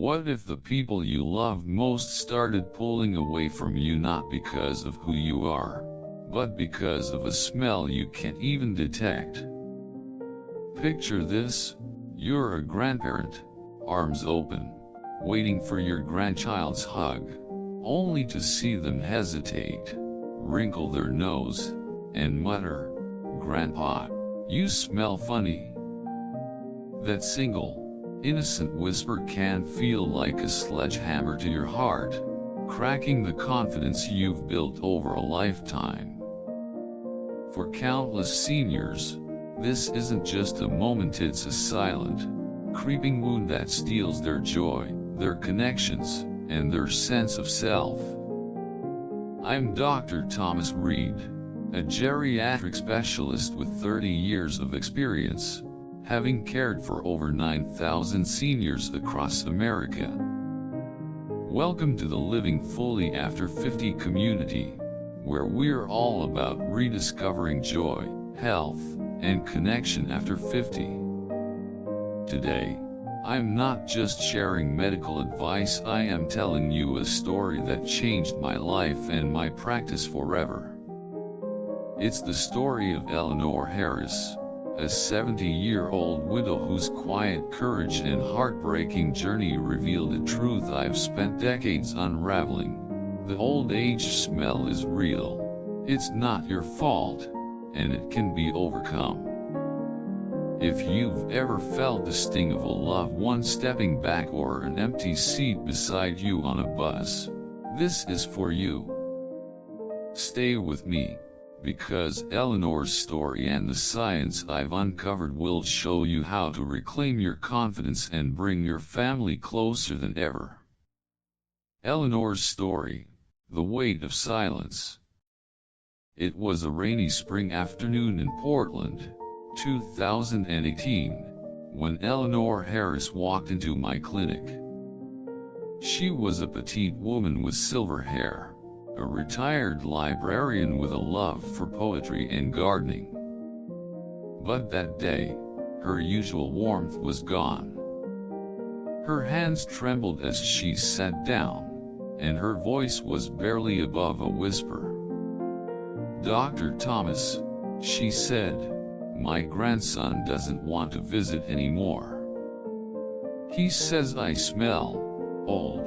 What if the people you love most started pulling away from you not because of who you are, but because of a smell you can't even detect? Picture this: you're a grandparent, arms open, waiting for your grandchild's hug, only to see them hesitate, wrinkle their nose, and mutter, "Grandpa, you smell funny." That single, innocent whisper can feel like a sledgehammer to your heart, cracking the confidence you've built over a lifetime. For countless seniors, this isn't just a moment, it's a silent, creeping wound that steals their joy, their connections, and their sense of self. I'm Dr. Thomas Reed, a geriatric specialist with 30 years of experience, having cared for over 9,000 seniors across America. Welcome to the Living Fully After 50 community, where we're all about rediscovering joy, health, and connection after 50. Today, I'm not just sharing medical advice, I am telling you a story that changed my life and my practice forever. It's the story of Eleanor Harris, a 70-year-old widow whose quiet courage and heartbreaking journey revealed a truth I've spent decades unraveling. The old age smell is real. It's not your fault, and it can be overcome. If you've ever felt the sting of a loved one stepping back or an empty seat beside you on a bus, this is for you. Stay with me, because Eleanor's story and the science I've uncovered will show you how to reclaim your confidence and bring your family closer than ever. Eleanor's story: the weight of silence. It was a rainy spring afternoon in Portland, 2018, when Eleanor Harris walked into my clinic. She was a petite woman with silver hair, a retired librarian with a love for poetry and gardening. But that day, her usual warmth was gone. Her hands trembled as she sat down, and her voice was barely above a whisper. "Dr. Thomas," she said, "my grandson doesn't want to visit anymore. He says I smell old.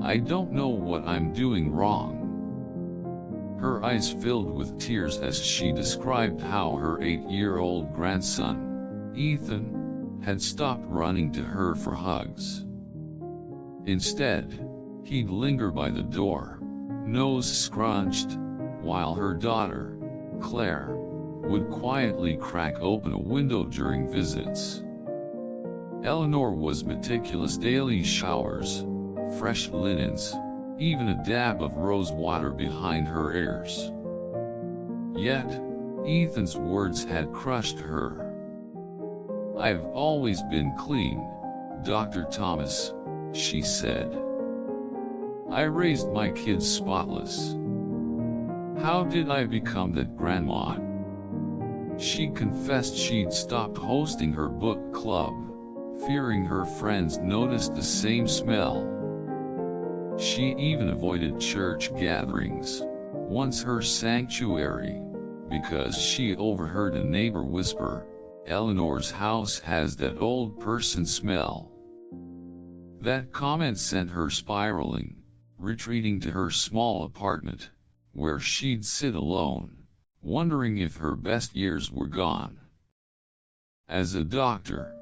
I don't know what I'm doing wrong." Her eyes filled with tears as she described how her 8-year-old grandson, Ethan, had stopped running to her for hugs. Instead, he'd linger by the door, nose scrunched, while her daughter, Claire, would quietly crack open a window during visits. Eleanor was meticulous: daily showers, fresh linens, even a dab of rose water behind her ears. Yet, Ethan's words had crushed her. "I've always been clean, Dr. Thomas," she said. "I raised my kids spotless. How did I become that grandma?" She confessed she'd stopped hosting her book club, fearing her friends noticed the same smell. She even avoided church gatherings, once her sanctuary, because she overheard a neighbor whisper, "Eleanor's house has that old person smell." That comment sent her spiraling, retreating to her small apartment, where she'd sit alone, wondering if her best years were gone. As a doctor,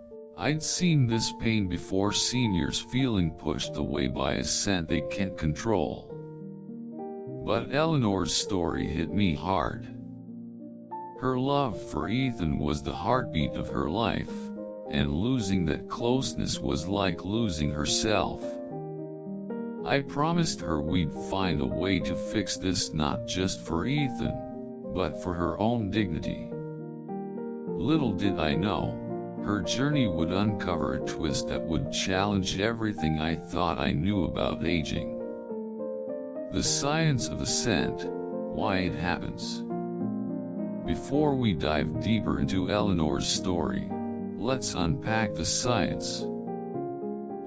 I'd seen this pain before: seniors feeling pushed away by a scent they can't control. But Eleanor's story hit me hard. Her love for Ethan was the heartbeat of her life, and losing that closeness was like losing herself. I promised her we'd find a way to fix this, not just for Ethan, but for her own dignity. Little did I know, her journey would uncover a twist that would challenge everything I thought I knew about aging. The science of the scent, why it happens. Before we dive deeper into Eleanor's story, let's unpack the science.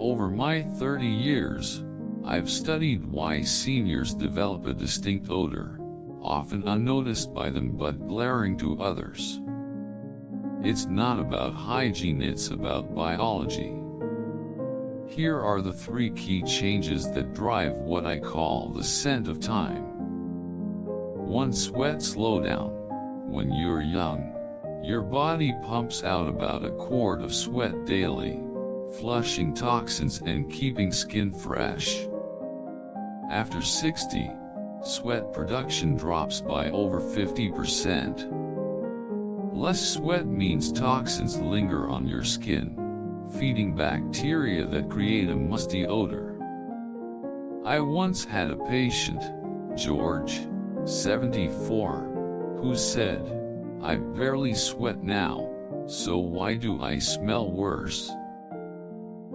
Over my 30 years, I've studied why seniors develop a distinct odor, often unnoticed by them but glaring to others. It's not about hygiene, it's about biology. Here are the 3 key changes that drive what I call the scent of time. 1. Sweat slowdown. When you're young, your body pumps out about a quart of sweat daily, flushing toxins and keeping skin fresh. After 60, sweat production drops by over 50%. Less sweat means toxins linger on your skin, feeding bacteria that create a musty odor. I once had a patient, George, 74, who said, "I barely sweat now, so why do I smell worse?"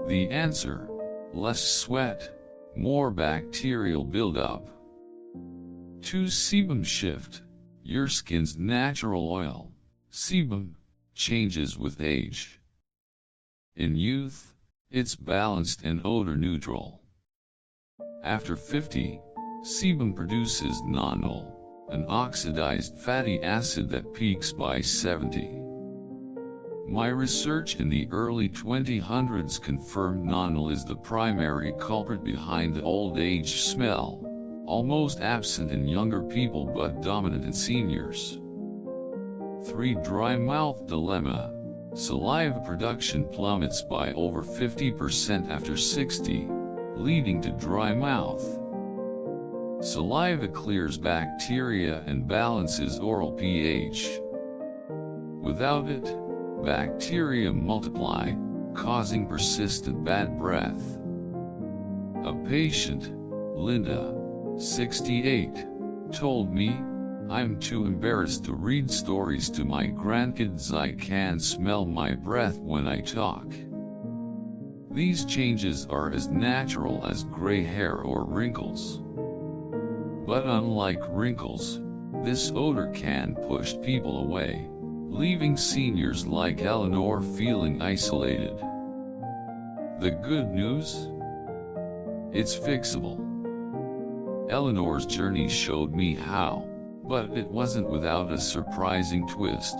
The answer: less sweat, more bacterial buildup. 2. Sebum shift. Your skin's natural oil, sebum, changes with age. In youth, it's balanced and odor neutral. After 50, sebum produces nonol, an oxidized fatty acid that peaks by 70. My research in the early 2000s confirmed nonol is the primary culprit behind the old age smell, almost absent in younger people but dominant in seniors. 3. Dry mouth dilemma. Saliva production plummets by over 50% after 60, leading to dry mouth. Saliva clears bacteria and balances oral pH. Without it, bacteria multiply, causing persistent bad breath. A patient, Linda, 68, told me, "I'm too embarrassed to read stories to my grandkids. I can smell my breath when I talk." These changes are as natural as gray hair or wrinkles. But unlike wrinkles, this odor can push people away, leaving seniors like Eleanor feeling isolated. The good news? It's fixable. Eleanor's journey showed me how, but it wasn't without a surprising twist.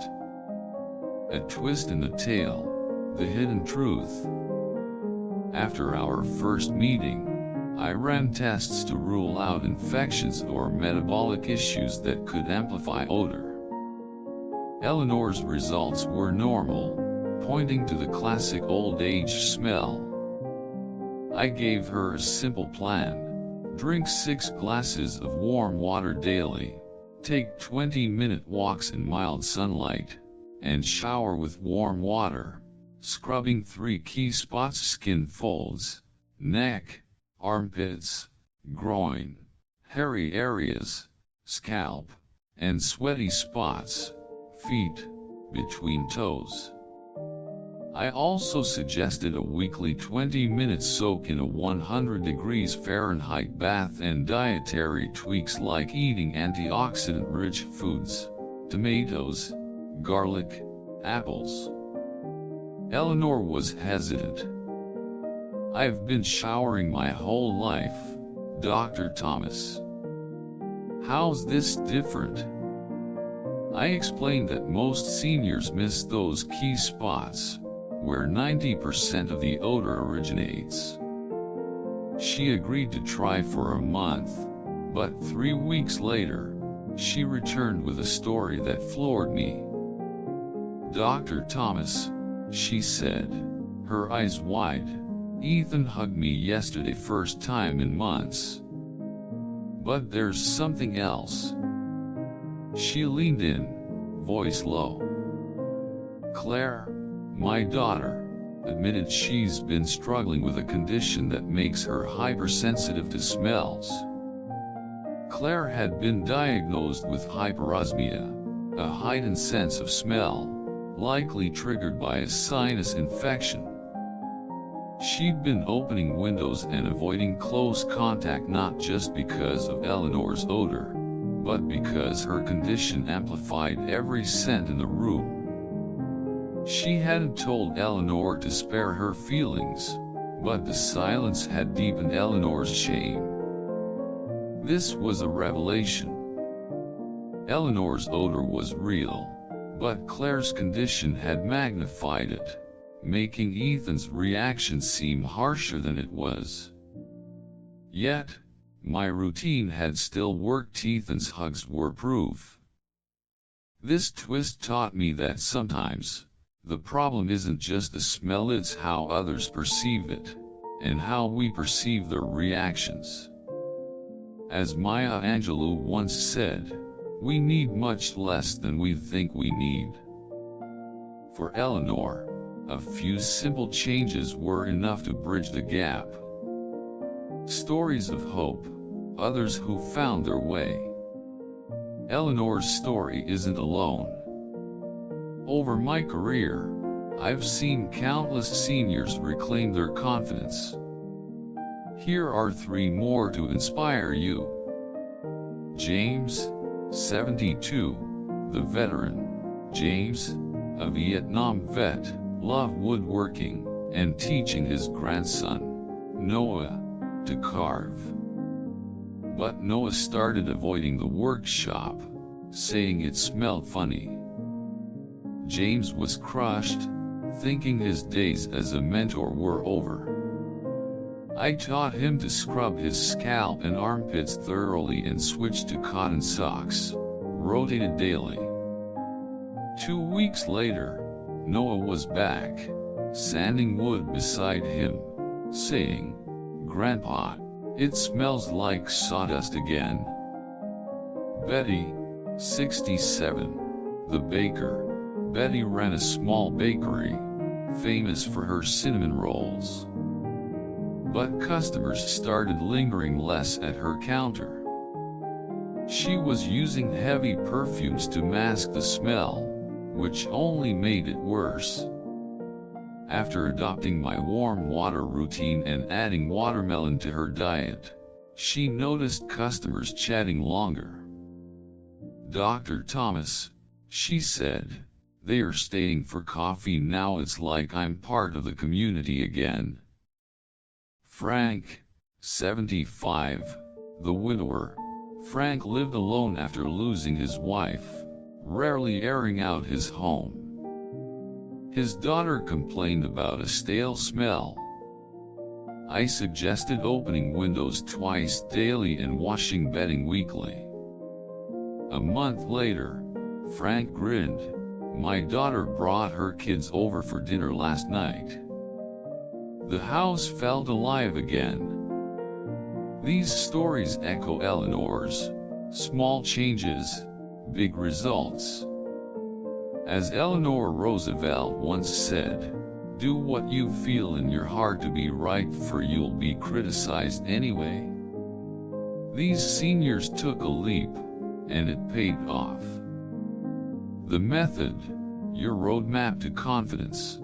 A twist in the tale, the hidden truth. After our first meeting, I ran tests to rule out infections or metabolic issues that could amplify odor. Eleanor's results were normal, pointing to the classic old age smell. I gave her a simple plan: drink 6 glasses of warm water daily, take 20-minute walks in mild sunlight, and shower with warm water, scrubbing 3 key spots: skin folds, neck, armpits, groin, hairy areas, scalp, and sweaty spots, feet, between toes. I also suggested a weekly 20-minute soak in a 100 degrees Fahrenheit bath and dietary tweaks like eating antioxidant-rich foods, tomatoes, garlic, apples. Eleanor was hesitant. "I've been showering my whole life, Dr. Thomas. How's this different?" I explained that most seniors miss those key spots, where 90% of the odor originates. She agreed to try for a month, but 3 weeks later, she returned with a story that floored me. "Dr. Thomas," she said, her eyes wide, "Ethan hugged me yesterday, first time in months. But there's something else." She leaned in, voice low. Claire, my daughter, admitted she's been struggling with a condition that makes her hypersensitive to smells. Claire had been diagnosed with hyperosmia, a heightened sense of smell, likely triggered by a sinus infection. She'd been opening windows and avoiding close contact not just because of Eleanor's odor, but because her condition amplified every scent in the room. She hadn't told Eleanor to spare her feelings, but the silence had deepened Eleanor's shame. This was a revelation. Eleanor's odor was real, but Claire's condition had magnified it, making Ethan's reaction seem harsher than it was. Yet, my routine had still worked. Ethan's hugs were proof. This twist taught me that sometimes, the problem isn't just the smell, it's how others perceive it, and how we perceive their reactions. As Maya Angelou once said, we need much less than we think we need. For Eleanor, a few simple changes were enough to bridge the gap. Stories of hope, others who found their way. Eleanor's story isn't alone. Over my career, I've seen countless seniors reclaim their confidence. Here are 3 more to inspire you. James, 72, the veteran. James, a Vietnam vet, loved woodworking and teaching his grandson, Noah, to carve. But Noah started avoiding the workshop, saying it smelled funny. James was crushed, thinking his days as a mentor were over. I taught him to scrub his scalp and armpits thoroughly and switch to cotton socks, rotated daily. 2 weeks later, Noah was back, sanding wood beside him, saying, "Grandpa, it smells like sawdust again." Betty, 67, the baker. Betty ran a small bakery, famous for her cinnamon rolls. But customers started lingering less at her counter. She was using heavy perfumes to mask the smell, which only made it worse. After adopting my warm water routine and adding watermelon to her diet, she noticed customers chatting longer. "Dr. Thomas," she said, "they are staying for coffee now. It's like I'm part of the community again." Frank, 75, the widower. Frank lived alone after losing his wife, rarely airing out his home. His daughter complained about a stale smell. I suggested opening windows twice daily and washing bedding weekly. A month later, Frank grinned. "My daughter brought her kids over for dinner last night." The house felt alive again. These stories echo Eleanor's: small changes, big results. As Eleanor Roosevelt once said, "Do what you feel in your heart to be right, for you'll be criticized anyway." These seniors took a leap, and it paid off. The method, your roadmap to confidence.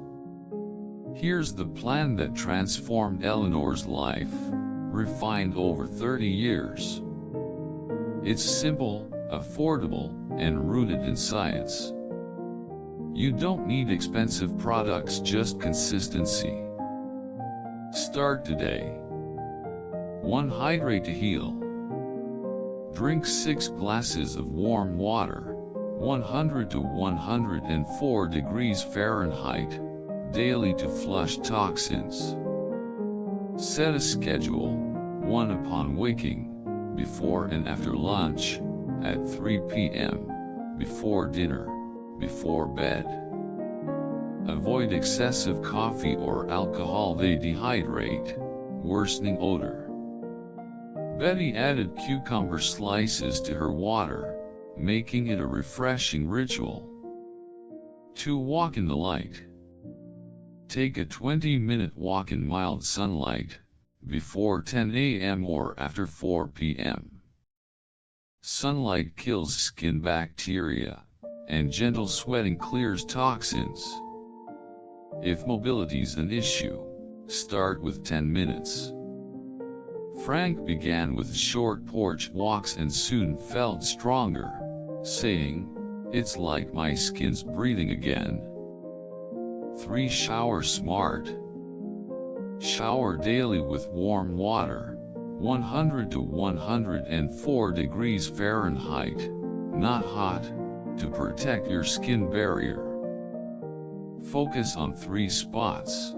Here's the plan that transformed Eleanor's life, refined over 30 years. It's simple, affordable, and rooted in science. You don't need expensive products, just consistency. Start today. 1. Hydrate to heal. Drink 6 glasses of warm water, 100 to 104 degrees Fahrenheit, daily to flush toxins. Set a schedule: 1 upon waking, before and after lunch, at 3 p.m., before dinner, before bed. Avoid excessive coffee or alcohol, they dehydrate, worsening odor. Betty added cucumber slices to her water, making it a refreshing ritual. 2. Walk in the light. Take a 20-minute walk in mild sunlight, before 10 a.m. or after 4 p.m. Sunlight kills skin bacteria, and gentle sweating clears toxins. If mobility's an issue, start with 10 minutes. Frank began with short porch walks and soon felt stronger, saying, "It's like my skin's breathing again." 3. Shower smart. Shower daily with warm water, 100 to 104 degrees Fahrenheit, not hot, to protect your skin barrier. Focus on 3 spots: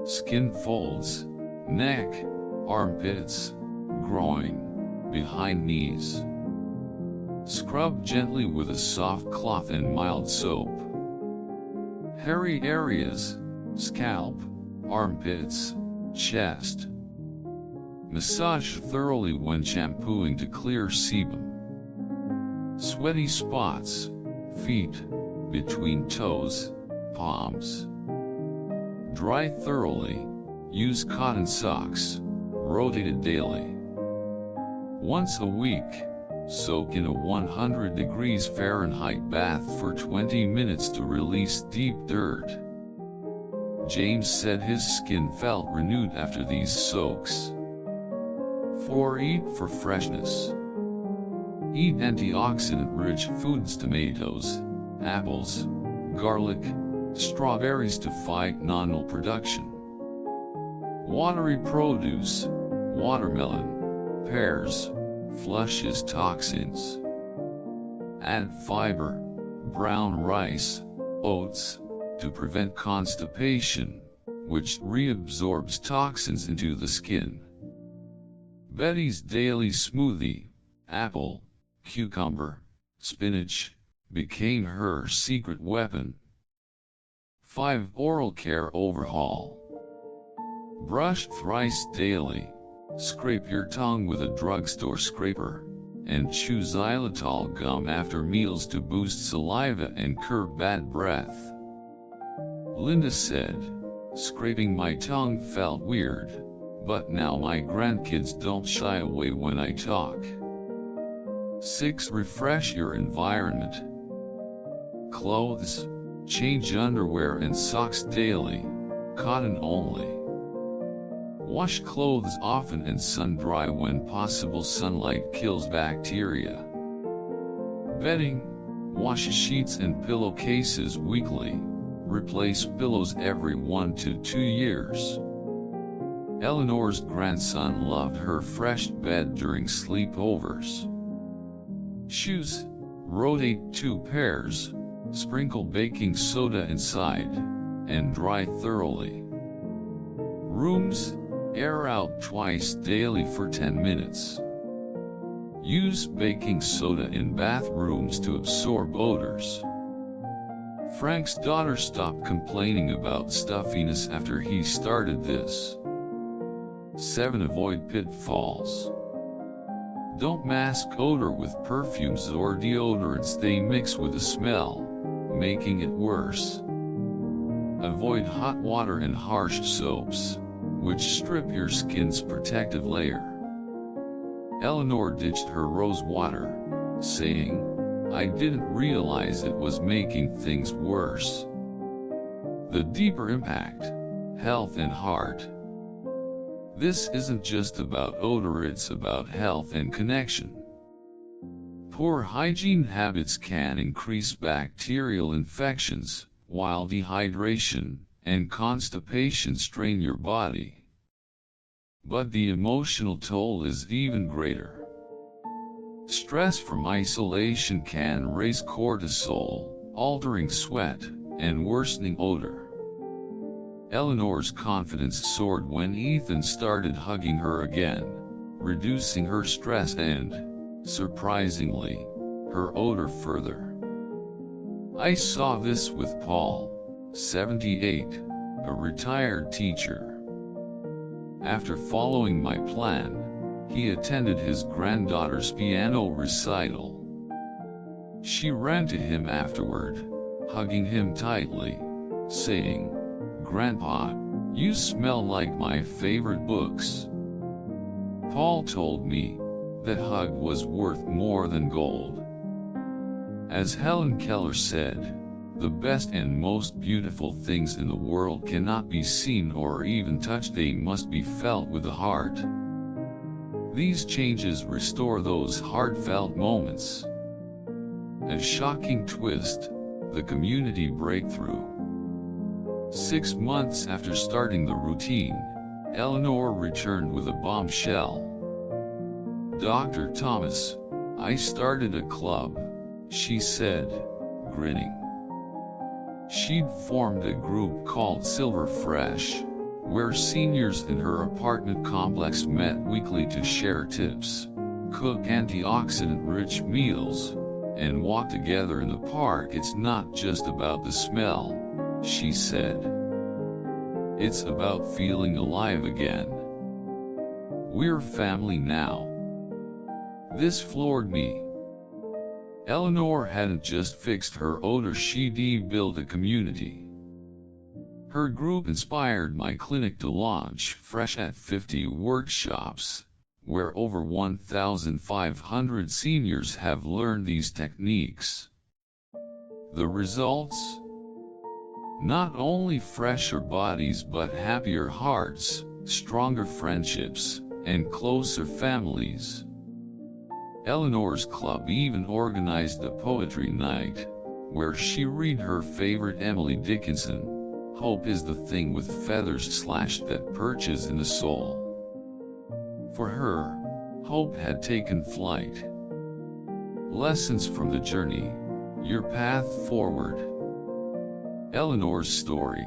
skin folds, neck, armpits, groin, behind knees. Scrub gently with a soft cloth and mild soap. Hairy areas, scalp, armpits, chest. Massage thoroughly when shampooing to clear sebum. Sweaty spots, feet, between toes, palms. Dry thoroughly, use cotton socks, rotated daily. Once a week, soak in a 100 degrees Fahrenheit bath for 20 minutes to release deep dirt. James said his skin felt renewed after these soaks. 4. Eat for freshness. Eat antioxidant-rich foods: tomatoes, apples, garlic, strawberries to fight nodule production. Watery produce, watermelon, pears, flushes toxins. Add fiber, brown rice, oats, to prevent constipation, which reabsorbs toxins into the skin. Betty's daily smoothie, apple, cucumber, spinach, became her secret weapon. 5. Oral care overhaul. Brush thrice daily, scrape your tongue with a drugstore scraper, and chew xylitol gum after meals to boost saliva and curb bad breath. Linda said, "Scraping my tongue felt weird, but now my grandkids don't shy away when I talk." 6. Refresh your environment. Clothes, change underwear and socks daily, cotton only. Wash clothes often and sun dry when possible. Sunlight kills bacteria. Bedding, wash sheets and pillowcases weekly, replace pillows every 1 to 2 years. Eleanor's grandson loved her fresh bed during sleepovers. Shoes, rotate 2 pairs, sprinkle baking soda inside, and dry thoroughly. Rooms, air out twice daily for 10 minutes. Use baking soda in bathrooms to absorb odors. Frank's daughter stopped complaining about stuffiness after he started this. 7. Avoid pitfalls. Don't mask odor with perfumes or deodorants. They mix with the smell, making it worse. Avoid hot water and harsh soaps, which strip your skin's protective layer. Eleanor ditched her rose water, saying, "I didn't realize it was making things worse." The deeper impact, health and heart. This isn't just about odor, it's about health and connection. Poor hygiene habits can increase bacterial infections, while dehydration and constipation strain your body. But the emotional toll is even greater. Stress from isolation can raise cortisol, altering sweat, and worsening odor. Eleanor's confidence soared when Ethan started hugging her again, reducing her stress and, surprisingly, her odor further. I saw this with Paul, 78, a retired teacher. After following my plan, he attended his granddaughter's piano recital. She ran to him afterward, hugging him tightly, saying, "Grandpa, you smell like my favorite books." Paul told me that hug was worth more than gold. As Helen Keller said, "The best and most beautiful things in the world cannot be seen or even touched, they must be felt with the heart." These changes restore those heartfelt moments. A shocking twist, the community breakthrough. 6 months after starting the routine, Eleanor returned with a bombshell. "Dr. Thomas, I started a club," she said, grinning. She'd formed a group called Silver Fresh, where seniors in her apartment complex met weekly to share tips, cook antioxidant-rich meals, and walk together in the park. "It's not just about the smell," she said. "It's about feeling alive again. We're family now." This floored me. Eleanor hadn't just fixed her odor, she'd built a community. Her group inspired my clinic to launch Fresh at 50 workshops, where over 1,500 seniors have learned these techniques. The results? Not only fresher bodies but happier hearts, stronger friendships, and closer families. Eleanor's club even organized a poetry night, where she read her favorite Emily Dickinson, "Hope is the thing with feathers slashed that perches in the soul." For her, hope had taken flight. Lessons from the journey, your path forward. Eleanor's story,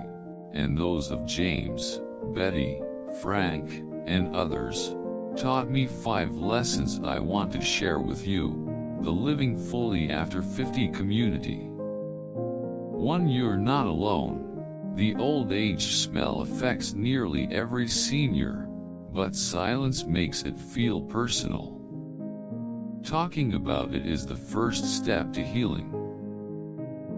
and those of James, Betty, Frank, and others, taught me 5 lessons I want to share with you. The Living Fully After 50 community. 1. You're not alone. The old age smell affects nearly every senior, but silence makes it feel personal. Talking about it is the first step to healing.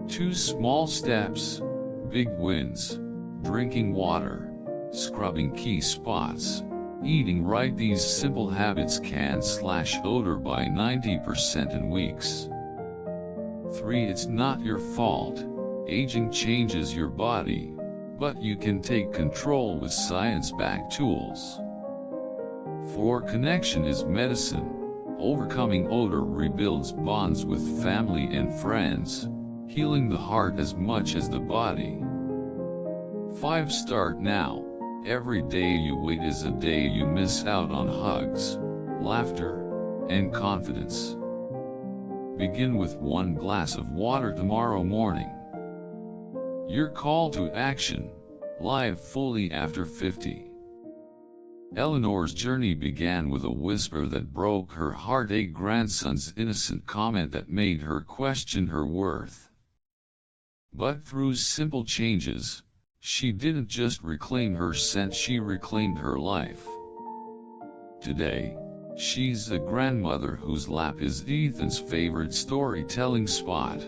2. Small steps, big wins. Drinking water, scrubbing key spots, eating right. These simple habits can slash odor by 90% in weeks. 3. It's not your fault. Aging changes your body, but you can take control with science-backed tools. 4. Connection is medicine. Overcoming odor rebuilds bonds with family and friends, healing the heart as much as the body. 5. Start now. Every day you wait is a day you miss out on hugs, laughter, and confidence. Begin with 1 glass of water tomorrow morning. Your call to action, live fully after 50. Eleanor's journey began with a whisper that broke her heart, a grandson's innocent comment that made her question her worth. But through simple changes, she didn't just reclaim her scent, she reclaimed her life. Today, she's a grandmother whose lap is Ethan's favorite storytelling spot,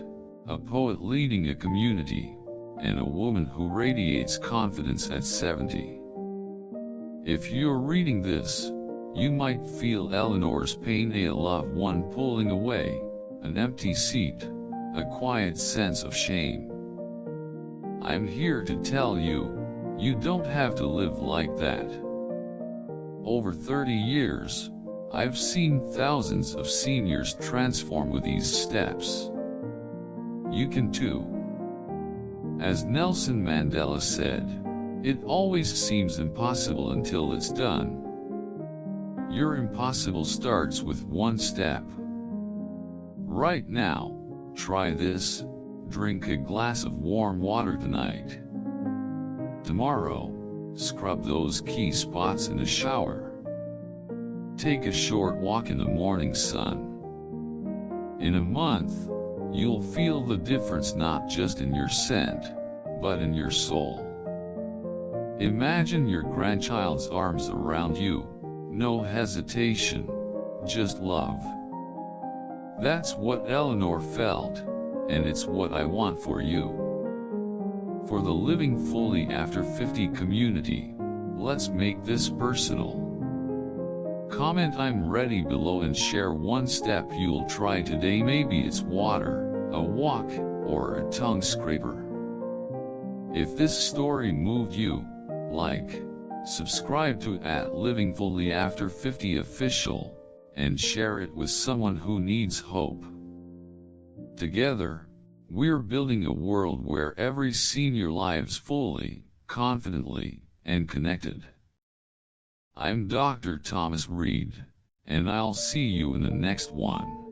a poet leading a community, and a woman who radiates confidence at 70. If you're reading this, you might feel Eleanor's pain, a loved one pulling away, an empty seat, a quiet sense of shame. I'm here to tell you, you don't have to live like that. Over 30 years, I've seen thousands of seniors transform with these steps. You can too. As Nelson Mandela said, it always seems impossible until it's done. Your impossible starts with 1 step. Right now, try this. Drink a glass of warm water tonight. Tomorrow, scrub those key spots in the shower. Take a short walk in the morning sun. In a month, you'll feel the difference not just in your scent, but in your soul. Imagine your grandchild's arms around you, no hesitation, just love. That's what Eleanor felt, and it's what I want for you. For the Living Fully After 50 community, let's make this personal. Comment "I'm ready" below and share 1 step you'll try today. Maybe it's water, a walk, or a tongue scraper. If this story moved you, like, subscribe to @LivingFullyAfter50 official, and share it with someone who needs hope. Together, We're building a world where every senior lives fully, confidently, and connected. I'm Dr. Thomas Reed, and I'll see you in the next one.